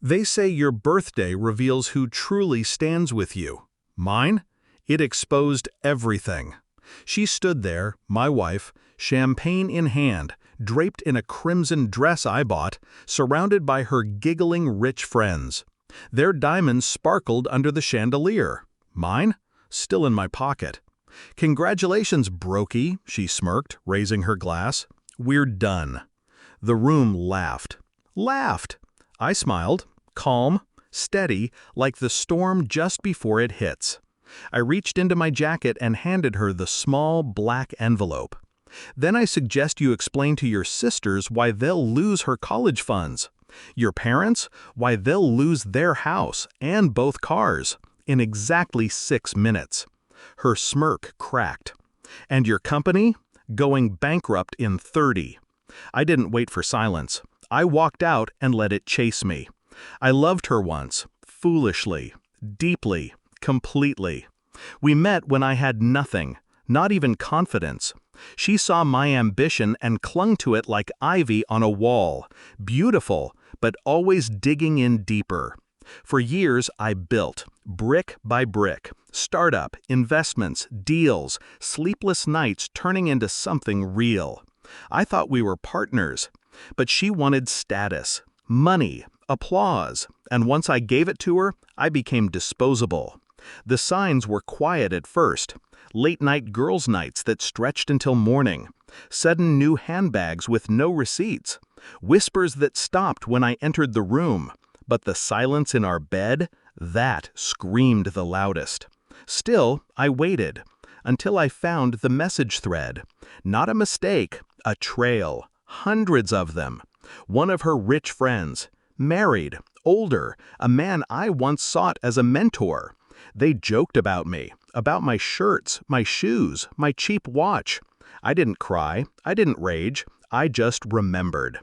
They say your birthday reveals who truly stands with you. Mine? It exposed everything. She stood there, my wife, champagne in hand, draped in a crimson dress I bought, surrounded by her giggling rich friends. Their diamonds sparkled under the chandelier. Mine? Still in my pocket. "Congratulations, Brokie," she smirked, raising her glass. "We're done." The room laughed. Laughed! I smiled, calm, steady, like the storm just before it hits. I reached into my jacket and handed her the small, black envelope. "Then I suggest you explain to your sisters why they'll lose her college funds. Your parents, why they'll lose their house and both cars, in exactly 6 minutes." Her smirk cracked. "And your company? Going bankrupt in 30. I didn't wait for silence. I walked out and let it chase me. I loved her once, foolishly, deeply, completely. We met when I had nothing, not even confidence. She saw my ambition and clung to it like ivy on a wall, beautiful, but always digging in deeper. For years I built, brick by brick, startup, investments, deals, sleepless nights turning into something real. I thought we were partners, but she wanted status, money, applause, and once I gave it to her, I became disposable. The signs were quiet at first, late-night girls' nights that stretched until morning, sudden new handbags with no receipts, whispers that stopped when I entered the room, but the silence in our bed, that screamed the loudest. Still, I waited, until I found the message thread. Not a mistake, a trail, hundreds of them. One of her rich friends, married, older, a man I once sought as a mentor. They joked about me, about my shirts, my shoes, my cheap watch. I didn't cry, I didn't rage, I just remembered.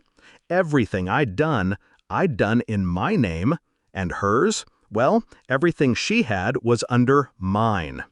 Everything I'd done in my name, and hers, well, everything she had was under mine.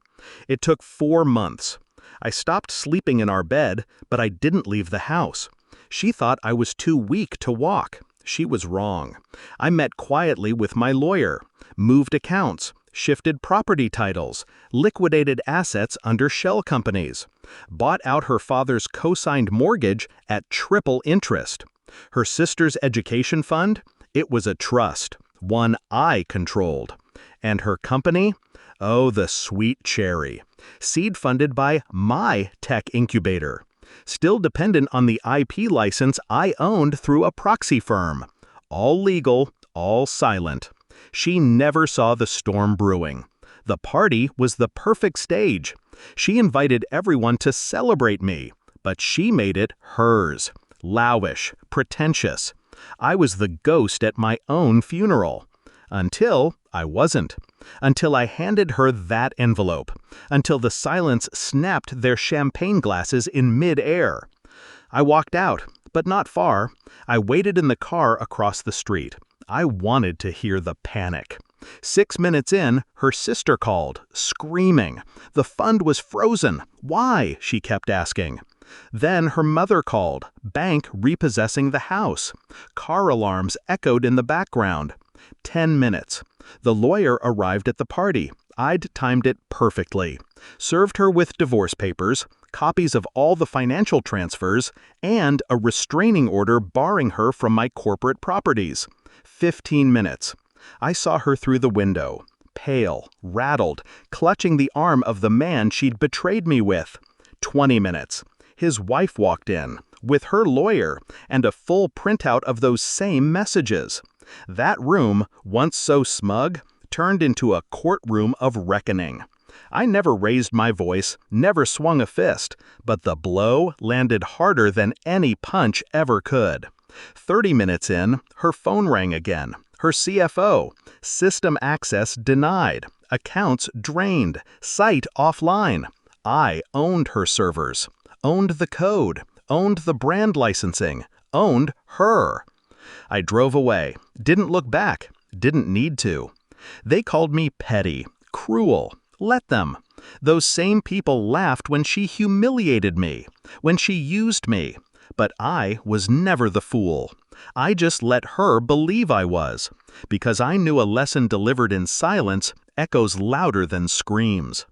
It took 4 months. I stopped sleeping in our bed, but I didn't leave the house. She thought I was too weak to walk. She was wrong. I met quietly with my lawyer, moved accounts, shifted property titles, liquidated assets under shell companies, bought out her father's co-signed mortgage at triple interest. Her sister's education fund? It was a trust, one I controlled. And her company? Oh, the sweet cherry. Seed funded by my tech incubator. Still dependent on the IP license I owned through a proxy firm. All legal, all silent. She never saw the storm brewing. The party was the perfect stage. She invited everyone to celebrate me, but she made it hers. Lowish, pretentious. I was the ghost at my own funeral. Until I wasn't. Until I handed her that envelope. Until the silence snapped their champagne glasses in mid-air. I walked out, but not far. I waited in the car across the street. I wanted to hear the panic. 6 minutes in, her sister called, screaming. The fund was frozen. Why? She kept asking. Then her mother called, bank repossessing the house. Car alarms echoed in the background. 10 minutes. The lawyer arrived at the party. I'd timed it perfectly. Served her with divorce papers, copies of all the financial transfers, and a restraining order barring her from my corporate properties. 15 minutes. I saw her through the window, pale, rattled, clutching the arm of the man she'd betrayed me with. 20 minutes. His wife walked in, with her lawyer, and a full printout of those same messages. That room, once so smug, turned into a courtroom of reckoning. I never raised my voice, never swung a fist, but the blow landed harder than any punch ever could. 30 minutes in, her phone rang again. Her CFO. System access denied. Accounts drained. Site offline. I owned her servers. Owned the code. Owned the brand licensing. Owned her. I drove away. Didn't look back. Didn't need to. They called me petty, cruel. Let them. Those same people laughed when she humiliated me, when she used me. But I was never the fool. I just let her believe I was, because I knew a lesson delivered in silence echoes louder than screams.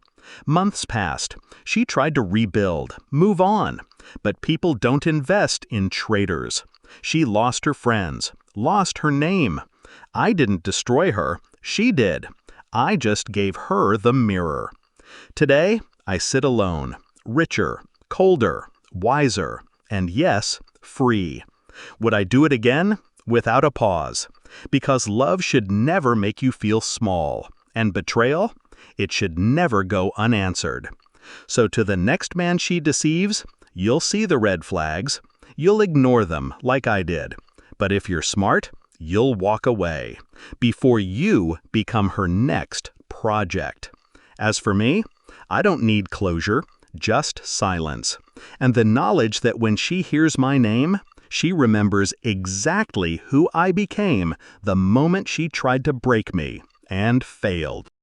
Months passed. She tried to rebuild, move on. But people don't invest in traitors. She lost her friends, lost her name. I didn't destroy her, she did. I just gave her the mirror. Today, I sit alone, richer, colder, wiser, and yes, free. Would I do it again? Without a pause. Because love should never make you feel small, and betrayal? It should never go unanswered. So to the next man she deceives, you'll see the red flags. You'll ignore them like I did. But if you're smart, you'll walk away before you become her next project. As for me, I don't need closure, just silence. And the knowledge that when she hears my name, she remembers exactly who I became the moment she tried to break me and failed.